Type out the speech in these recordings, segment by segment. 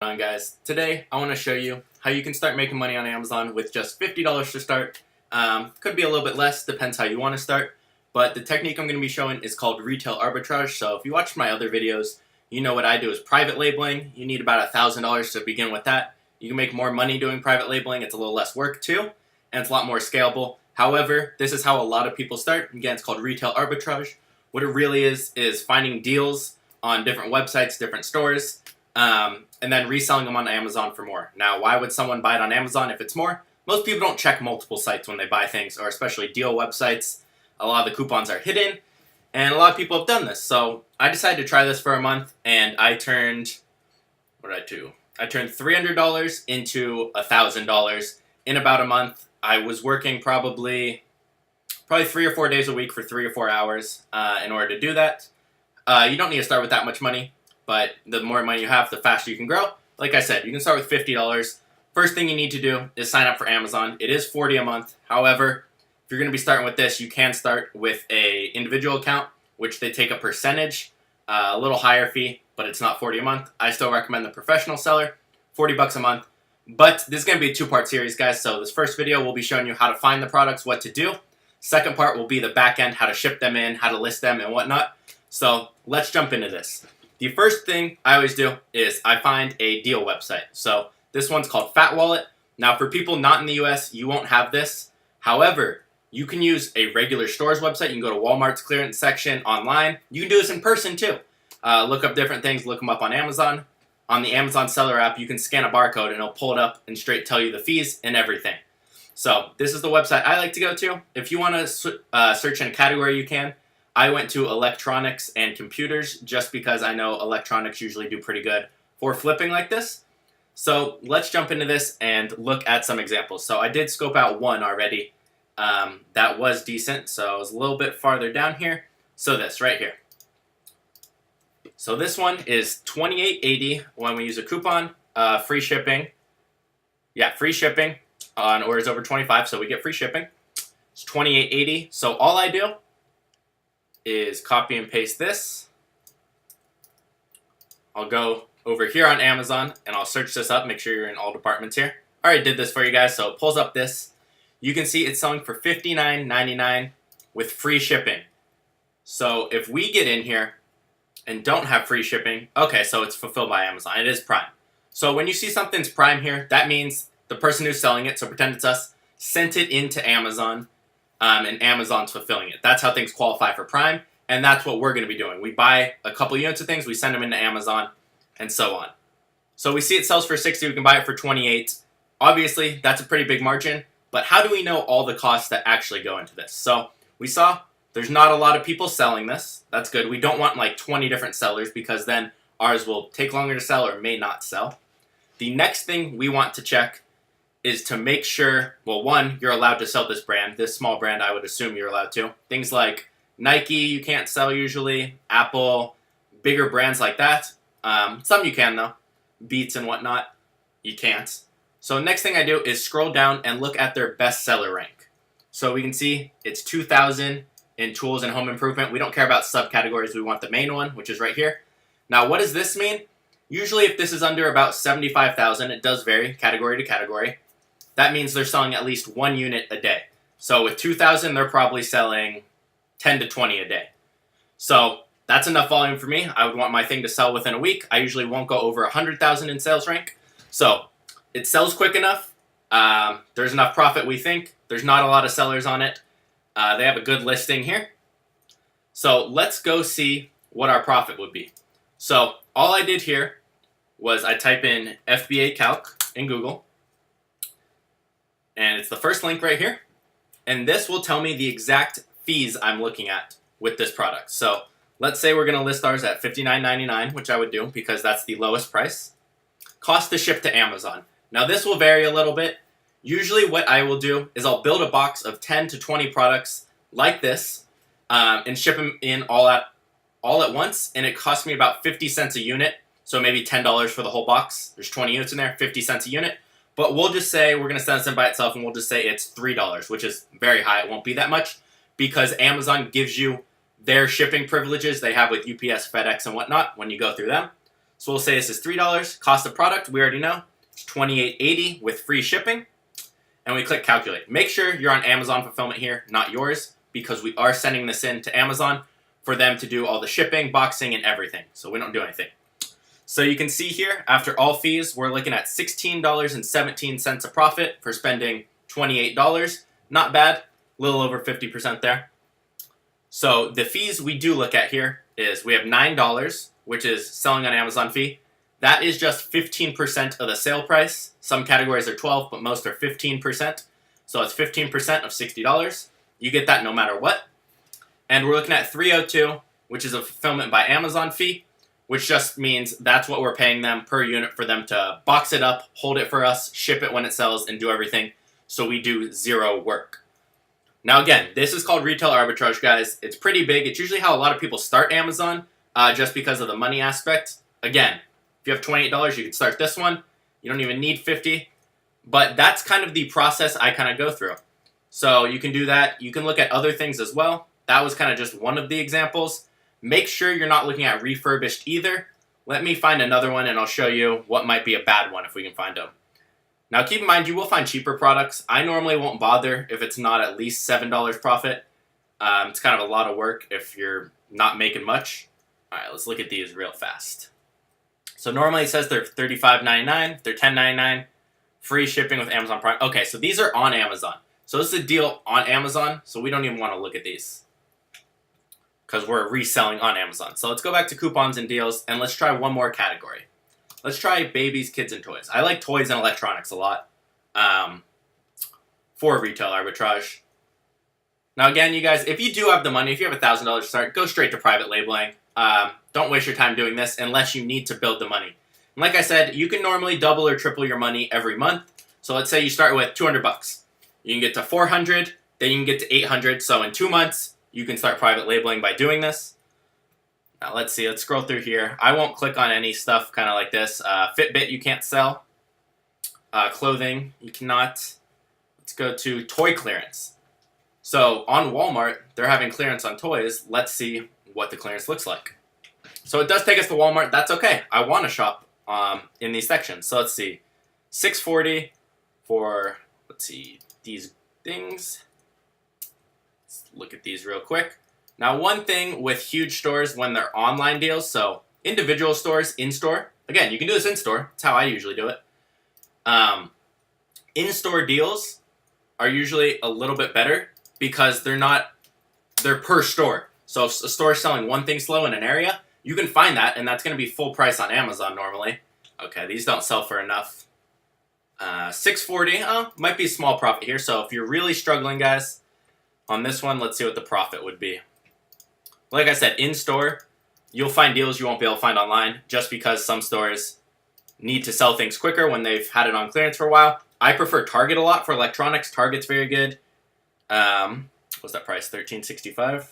On guys, today I want to show you how you can start making money on Amazon with just $50 to start. Could be a little bit less, depends how you want to start, but the technique I'm going to be showing is called retail arbitrage. So if you watched my other videos, you know what I do is private labeling. You need about $1,000 to begin with that. You can make more money doing private labeling. It's a little less work too, and it's a lot more scalable. However, this is how a lot of people start. Again, it's called retail arbitrage. What it really is finding deals on different websites, different stores, and then reselling them on Amazon for more. Now, why would someone buy it on Amazon if it's more? Most people don't check multiple sites when they buy things, or especially deal websites. A lot of the coupons are hidden, and a lot of people have done this. So I decided to try this for a month, and I turned, what did I do? I turned $300 into $1,000 in about a month. I was working probably 3 or 4 days a week for 3 or 4 hours in order to do that. You don't need to start with that much money, but the more money you have, the faster you can grow. Like I said, you can start with $50. First thing you need to do is sign up for Amazon. It is $40 a month. However, if you're going to be starting with this, you can start with an individual account, which they take a percentage, a little higher fee, but it's not $40 a month. I still recommend the professional seller, $40 a month. But this is going to be a two-part series, guys. So this first video will be showing you how to find the products, what to do. Second part will be the back end, how to ship them in, how to list them, and whatnot. So let's jump into this. The first thing I always do is I find a deal website. So this one's called Fat Wallet. Now for people not in the US, you won't have this. However, you can use a regular store's website. You can go to Walmart's clearance section online. You can do this in person too. Look up different things, look them up on Amazon. On the Amazon seller app, you can scan a barcode and it'll pull it up and straight tell you the fees and everything. So this is the website I like to go to. If you want to search in a category, you can. I went to electronics and computers just because I know electronics usually do pretty good for flipping like this. So let's jump into this and look at some examples. So I did scope out one already. That was decent, so I was a little bit farther down here. So this right here. So this one is $28.80 when we use a coupon, free shipping. Yeah, free shipping on orders over 25, so we get free shipping. It's $28.80. So all I do is copy and paste this. I'll go over here on Amazon and I'll search this up. Make sure you're in all departments here. I already did this for you guys, so it pulls up this. You can see it's selling for $59.99 with free shipping. So if we get in here and don't have free shipping, okay, so it's fulfilled by Amazon. It is Prime. So when you see something's Prime here, that means the person who's selling it, so pretend it's us, sent it into Amazon. And Amazon's fulfilling it. That's how things qualify for Prime, and that's what we're going to be doing. We buy a couple units of things, we send them into Amazon, and so on. So we see it sells for $60, we can buy it for $28. Obviously, that's a pretty big margin, but how do we know all the costs that actually go into this? So we saw there's not a lot of people selling this. That's good. We don't want like 20 different sellers because then ours will take longer to sell or may not sell. The next thing we want to check is to make sure, well, one, you're allowed to sell this brand. This small brand, I would assume you're allowed to. Things like Nike, you can't sell usually. Apple, bigger brands like that. Some you can, though. Beats and whatnot, you can't. So next thing I do is scroll down and look at their bestseller rank. So we can see it's 2,000 in tools and home improvement. We don't care about subcategories. We want the main one, which is right here. Now, what does this mean? Usually, if this is under about 75,000, it does vary category to category. That means they're selling at least one unit a day. So with 2,000, they're probably selling 10 to 20 a day. So that's enough volume for me. I would want my thing to sell within a week. I usually won't go over 100,000 in sales rank. So it sells quick enough. There's enough profit, we think. There's not a lot of sellers on it. They have a good listing here. So let's go see what our profit would be. So all I did here was I type in FBA Calc in Google. And it's the first link right here. And this will tell me the exact fees I'm looking at with this product. So let's say we're going to list ours at $59.99, which I would do because that's the lowest price. Cost to ship to Amazon. Now this will vary a little bit. Usually what I will do is I'll build a box of 10 to 20 products like this and ship them in all at once. And it costs me about 50 cents a unit. So maybe $10 for the whole box. There's 20 units in there, 50 cents a unit. But we'll just say we're going to send this in by itself, and we'll just say it's $3, which is very high. It won't be that much because Amazon gives you their shipping privileges they have with UPS, FedEx, and whatnot when you go through them. So we'll say this is $3. Cost of product, we already know, it's $28.80 with free shipping. And we click calculate. Make sure you're on Amazon fulfillment here, not yours, because we are sending this in to Amazon for them to do all the shipping, boxing, and everything. So we don't do anything. So you can see here, after all fees, we're looking at $16.17 a profit for spending $28. Not bad, a little over 50% there. So the fees we do look at here is we have $9, which is selling on Amazon fee. That is just 15% of the sale price. Some categories are 12, but most are 15%. So it's 15% of $60. You get that no matter what. And we're looking at $302, which is a fulfillment by Amazon fee, which just means that's what we're paying them per unit for them to box it up, hold it for us, ship it when it sells, and do everything. So we do zero work. Now again, this is called retail arbitrage, guys. It's pretty big. It's usually how a lot of people start Amazon, just because of the money aspect. Again, if you have $28, you can start this one. You don't even need $50. But that's kind of the process I kind of go through. So you can do that. You can look at other things as well. That was kind of just one of the examples. Make sure you're not looking at refurbished either. Let me find another one and I'll show you what might be a bad one if we can find them. Now keep in mind, you will find cheaper products. I normally won't bother if it's not at least $7 profit. It's kind of a lot of work if you're not making much. All right, let's look at these real fast. So normally it says they're $35.99, they're $10.99, free shipping with Amazon Prime. Okay, so these are on Amazon. So this is a deal on Amazon, so we don't even want to look at these because we're reselling on Amazon. So let's go back to coupons and deals, and let's try one more category. Let's try babies, kids, and toys. I like toys and electronics a lot for retail arbitrage. Now again, you guys, if you do have the money, if you have $1,000 to start, go straight to private labeling. Don't waste your time doing this unless you need to build the money. And like I said, you can normally double or triple your money every month. So let's say you start with $200. You can get to $400, then you can get to $800. So in 2 months, you can start private labeling by doing this. Now let's see, let's scroll through here. I won't click on any stuff kind of like this. Fitbit you can't sell. Clothing you cannot. Let's go to toy clearance. So on Walmart, they're having clearance on toys. Let's see what the clearance looks like. So it does take us to Walmart. That's okay. I want to shop in these sections. So let's see. $6.40 for, let's see, these things. Let's look at these real quick. Now, one thing with huge stores when they're online deals, so individual stores, in-store. Again, you can do this in-store. That's how I usually do it. In-store deals are usually a little bit better because they're per store. So if a store is selling one thing slow in an area, you can find that, and that's going to be full price on Amazon normally. Okay, these don't sell for enough. $6.40, might be a small profit here. So if you're really struggling, guys, on this one, let's see what the profit would be. Like I said, in-store, you'll find deals you won't be able to find online just because some stores need to sell things quicker when they've had it on clearance for a while. I prefer Target a lot for electronics. Target's very good. What's that price? $13.65?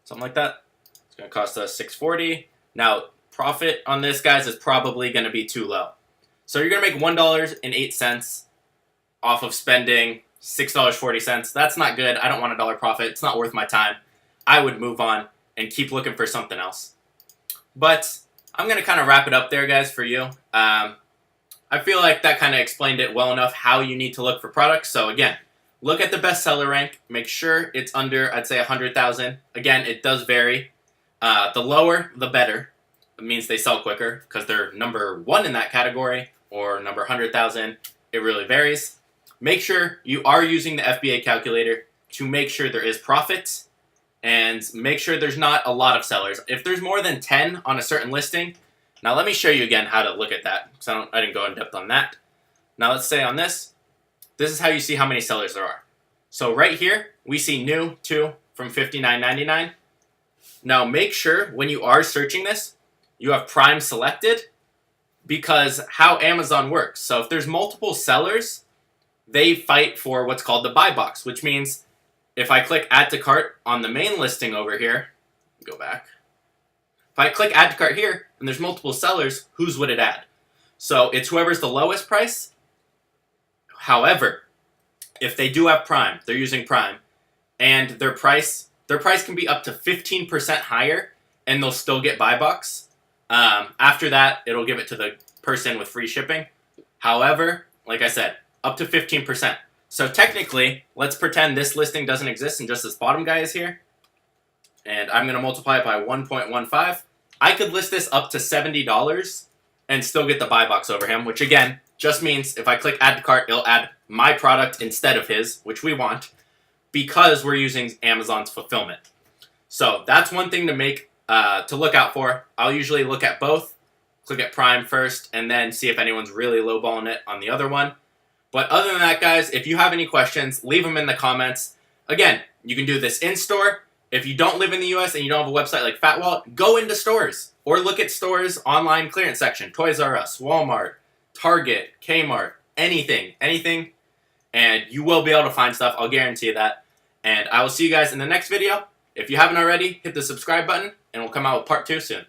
Something like that. It's going to cost us $6.40. Now, profit on this, guys, is probably going to be too low. So you're going to make $1.08 off of spending $6.40. That's not good. I don't want $1 profit. It's not worth my time. I would move on and keep looking for something else. But I'm going to kind of wrap it up there, guys, for you. I feel like that kind of explained it well enough how you need to look for products. So again, look at the bestseller rank. Make sure it's under, I'd say, 100,000. Again, it does vary. The lower, the better. It means they sell quicker because they're number 1 in that category or number 100,000. It really varies. Make sure you are using the FBA calculator to make sure there is profit and make sure there's not a lot of sellers. If there's more than 10 on a certain listing, now let me show you again how to look at that because I didn't go in depth on that. Now let's say on this is how you see how many sellers there are. So right here, we see new 2 from $59.99. Now make sure when you are searching this, you have Prime selected because how Amazon works. So if there's multiple sellers, they fight for what's called the buy box, which means if I click add to cart on the main listing over here, go back. If I click add to cart here and there's multiple sellers, whose would it add? So it's whoever's the lowest price. However, if they do have Prime, they're using Prime, and their price can be up to 15% higher and they'll still get buy box. After that, it'll give it to the person with free shipping. However, like I said, up to 15%. So technically, let's pretend this listing doesn't exist and just this bottom guy is here. And I'm going to multiply it by 1.15. I could list this up to $70 and still get the buy box over him, which again, just means if I click add to cart, it'll add my product instead of his, which we want, because we're using Amazon's fulfillment. So that's one thing to look out for. I'll usually look at both, click at Prime first, and then see if anyone's really lowballing it on the other one. But other than that, guys, if you have any questions, leave them in the comments. Again, you can do this in-store. If you don't live in the US and you don't have a website like Fat Wallet, go into stores or look at stores online clearance section. Toys R Us, Walmart, Target, Kmart, anything, and you will be able to find stuff. I'll guarantee you that. And I will see you guys in the next video. If you haven't already, hit the subscribe button, and we'll come out with part 2 soon.